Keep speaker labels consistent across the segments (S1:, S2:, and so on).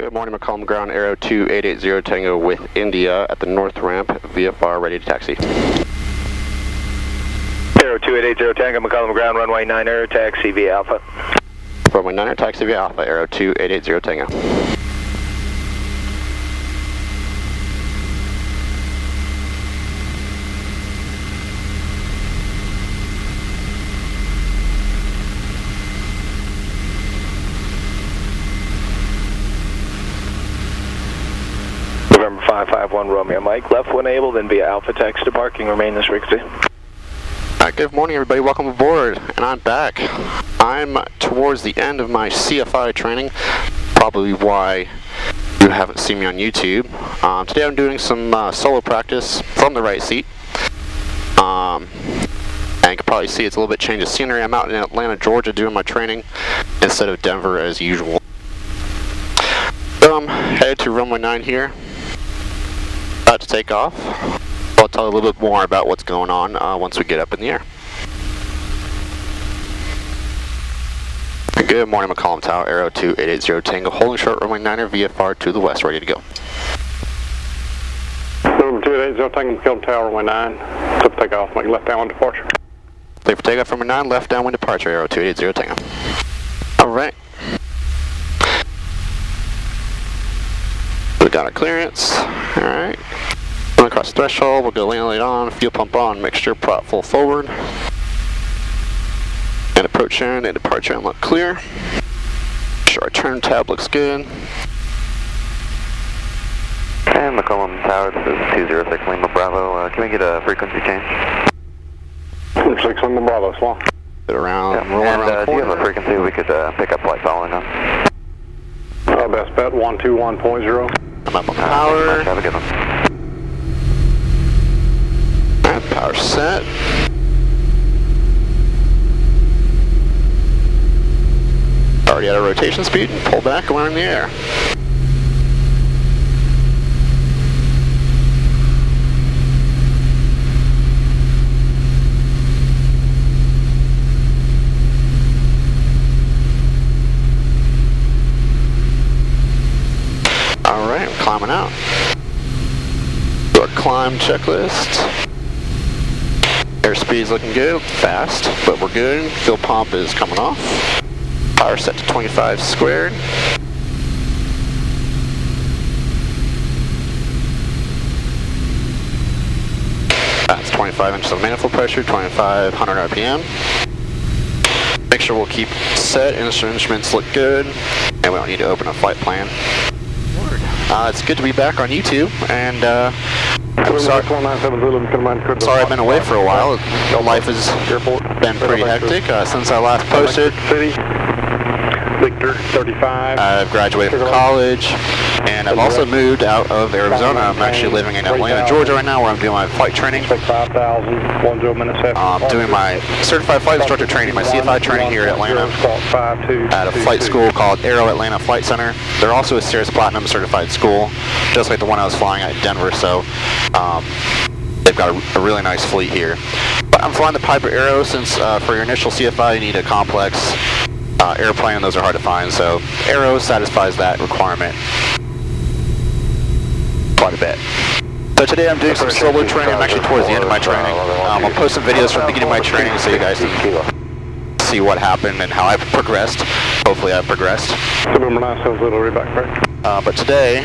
S1: Good morning, McCollum ground, Aero 2880 Tango with India at the north ramp, VFR ready to taxi.
S2: Aero 2880 Tango, McCollum ground, runway 9 Aero taxi via Alpha.
S1: Runway 9 Aero taxi via Alpha, Aero 2880 Tango.
S2: November 551 Romeo Mike, left when able, then via Alpha taxi to parking, remain this frequency.
S1: Good morning everybody, welcome aboard, and I'm back. I'm towards the end of my CFI training, probably why you haven't seen me on YouTube. Today I'm doing some solo practice from the right seat. And you can probably see it's a little bit change of scenery. I'm out in Atlanta, Georgia doing my training instead of Denver as usual. So I'm headed to runway 9 here. About to take off. I'll tell you a little bit more about what's going on once we get up in the air. Good morning, McCollum Tower, Aero 2880 Tango, holding short runway 9er, VFR to the west, ready to go.
S3: November 2880 Tango, McCollum Tower, runway 9, clip takeoff, make left downwind departure.
S1: Clear for takeoff, runway 9, left downwind departure, Aero 2880 Tango. Alright. We got our clearance, alright. Going across the threshold, we'll go lane light on, fuel pump on, mixture, prop full forward. And approach end and departure inlet clear. Sure our turn tab looks good.
S4: And McCollum Tower, this is 206 Lima Bravo. Can we get a frequency change?
S3: 6 Lima Bravo, swamp.
S1: Get around,
S4: Yeah.
S1: roll
S4: And
S1: around the
S4: do you
S1: corner.
S4: have a frequency we could pick up flight following on?
S3: Best bet 121.0.
S1: I'm up on power.
S4: Have a good one.
S1: Alright, power set. Already at a rotation speed and pull back and we're in the air. Alright, I'm climbing out. Do our climb checklist. Airspeed's looking good, fast, but we're good. Fuel pump is coming off. Power set to 25 squared. That's 25 inches of manifold pressure, 2500 RPM. Make sure we'll keep set, instruments look good, and we don't need to open a flight plan. It's good to be back on YouTube, and I'm sorry I've been away for a while. Life has been pretty hectic since I last posted.
S3: City, Victor 35.
S1: I've graduated from college, and I've also moved out of Arizona. I'm actually living in Atlanta, Georgia right now, where I'm doing my flight training.
S3: 5,000, 10 minutes after.
S1: Doing my certified flight instructor training, my CFI training here at Atlanta at a flight school called Aero Atlanta Flight Center. They're also a Cirrus Platinum certified school, just like the one I was flying at in Denver, so they've got a really nice fleet here. But I'm flying the Piper Aero since for your initial CFI you need a complex airplane, and those are hard to find, so Aero satisfies that requirement quite a bit. So today I'm doing some solo training. I'm actually towards the end of my training. I'll post some videos from the beginning of my training so you guys can see what happened and how I progressed. Hopefully I've progressed.
S3: November 9 sounds a little reback break.
S1: But today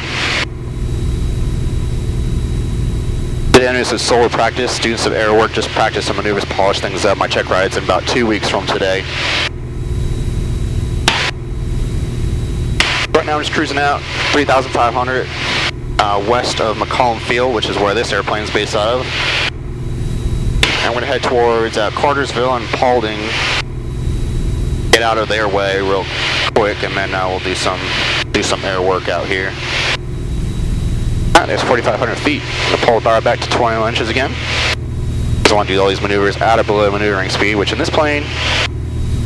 S1: I'm doing some solo practice, doing some air work, just practice some maneuvers, polish things up. My check ride's in about 2 weeks from today. Right now I'm just cruising out 3,500 west of McCollum Field, which is where this airplane is based out of. I'm going to head towards Cartersville and Paulding, get out of their way real quick, and then we'll do some air work out here. Alright, there's 4,500 feet. I'm going to pull the power back to 21 inches again. Just want to do all these maneuvers at or below maneuvering speed, which in this plane,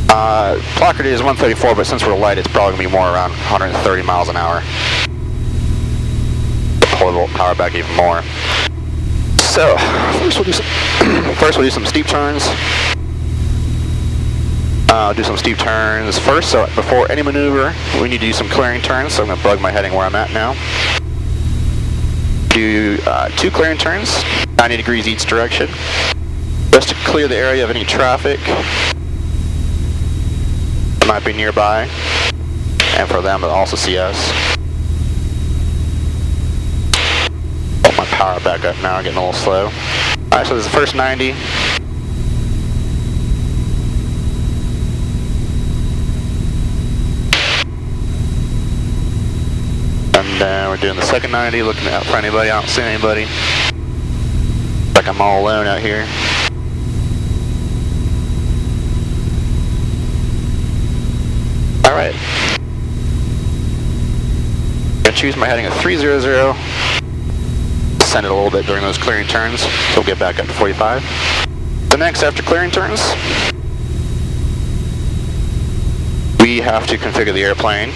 S1: clock rate is 134, but since we're light, it's probably going to be more around 130 miles an hour. Pull the power back even more. So, first we'll do some steep turns. Do some steep turns first, so before any maneuver, we need to do some clearing turns, so I'm going to plug my heading where I'm at now. Do 2 clearing turns, 90 degrees each direction, just to clear the area of any traffic that might be nearby, and for them to also see us. Put my power back up now, getting a little slow. Alright, so this is the first 90. And we're doing the second 90, looking out for anybody. I don't see anybody. Like I'm all alone out here. Alright. I'm going to choose my heading of 300. Send it a little bit during those clearing turns, so we'll get back up to 45. The next, after clearing turns, we have to configure the airplane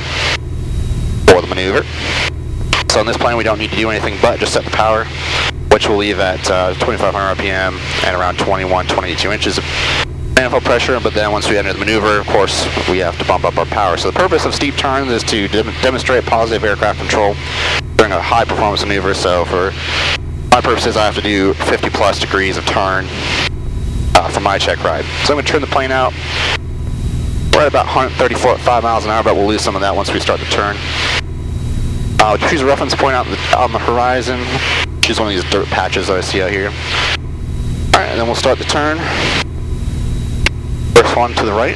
S1: for the maneuver. So on this plane we don't need to do anything but just set the power, which will leave at 2,500 RPM and around 21, 22 inches of manifold pressure, but then once we enter the maneuver, of course, we have to bump up our power. So the purpose of steep turns is to demonstrate positive aircraft control during a high performance maneuver. So for my purposes, I have to do 50 plus degrees of turn for my check ride. So I'm going to turn the plane out right about 135 miles an hour, but we'll lose some of that once we start the turn. Choose a reference point out on the horizon. Choose one of these dirt patches that I see out here. Alright, and then we'll start the turn. First one to the right.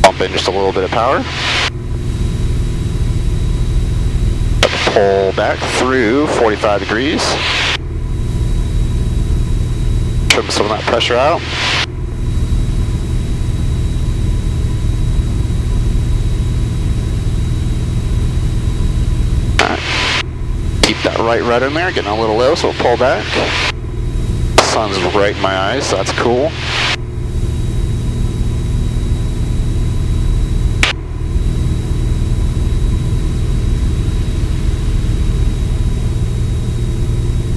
S1: Bump in just a little bit of power. Pull back through 45 degrees. Trim some of that pressure out. Keep that right rudder in there, getting a little low, so we'll pull back. The sun's right in my eyes, so that's cool.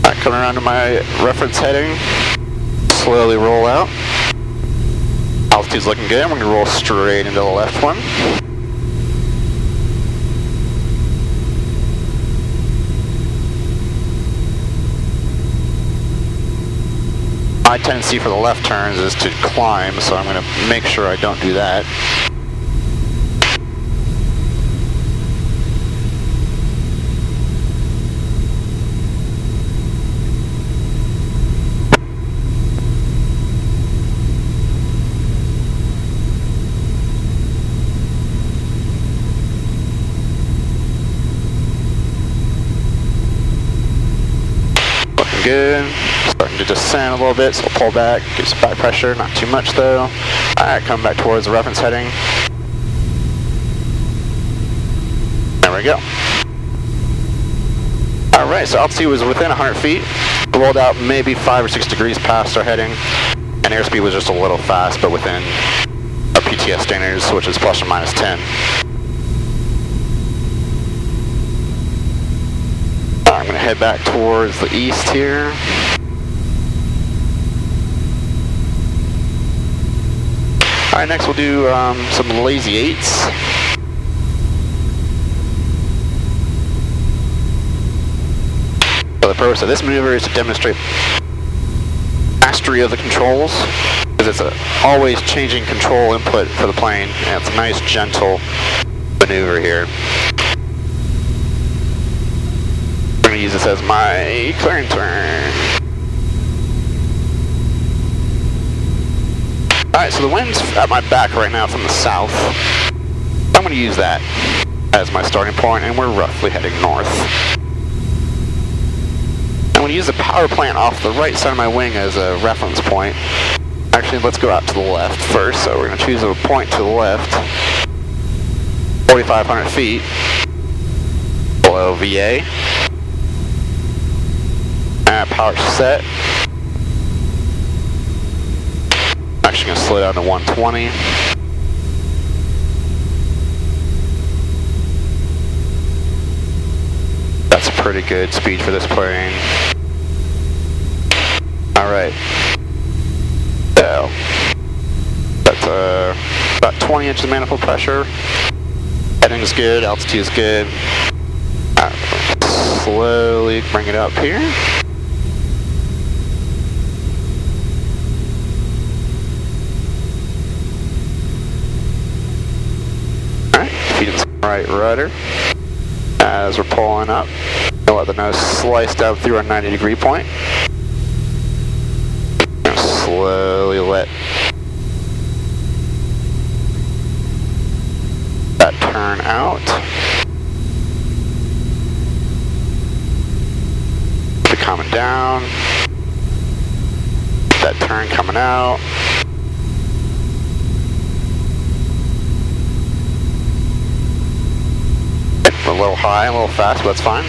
S1: Alright, coming around to my reference heading, slowly roll out. Altitude's looking good, we're going to roll straight into the left one. My tendency for the left turns is to climb, so I'm going to make sure I don't do that. Looking good. Starting to descend a little bit, so we'll pull back, give some back pressure, not too much though. Alright, come back towards the reference heading. There we go. Alright, so altitude was within 100 feet. Rolled out maybe 5 or 6 degrees past our heading, and airspeed was just a little fast, but within our PTS standards, which is plus or minus 10. I'm going to head back towards the east here. Alright, next we'll do some lazy eights. So the purpose of this maneuver is to demonstrate mastery of the controls, because it's an always changing control input for the plane, and it's a nice gentle maneuver here. I'm going to use this as my clearing turn. Alright, so the wind's at my back right now from the south. I'm going to use that as my starting point, and we're roughly heading north. I'm going to use the power plant off the right side of my wing as a reference point. Actually, let's go out to the left first, so we're going to choose a point to the left. 4,500 feet below VA. Power set. Actually going to slow down to 120. That's a pretty good speed for this plane. Alright. So, About 20 inches of manifold pressure. Heading's good, altitude's good. Slowly bring it up here. Alright, feeding some right rudder. As we're pulling up, we'll let the nose slice down through our 90-degree point. Slowly let that turn out. Coming down. That turn coming out. A little high, a little fast, but that's fine.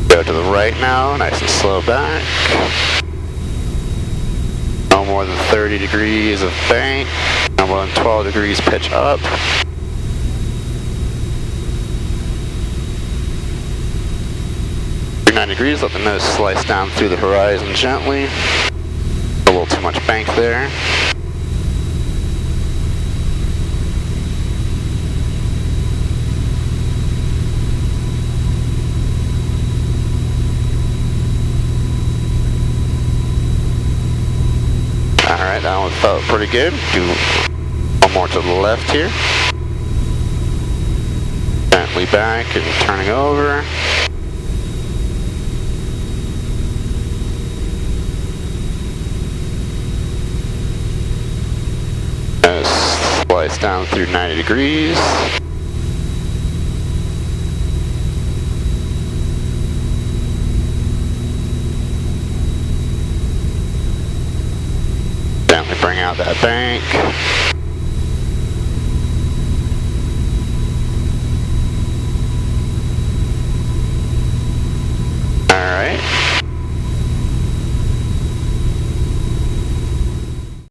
S1: Go to the right now, nice and slow back. No more than 30 degrees of bank. No more than 12 degrees pitch up. Through 9 degrees, let the nose slice down through the horizon gently. A little too much bank there. Alright, that one felt pretty good. Do one more to the left here. Gently back and turning over. Slice down through 90 degrees. Gently bring out that bank.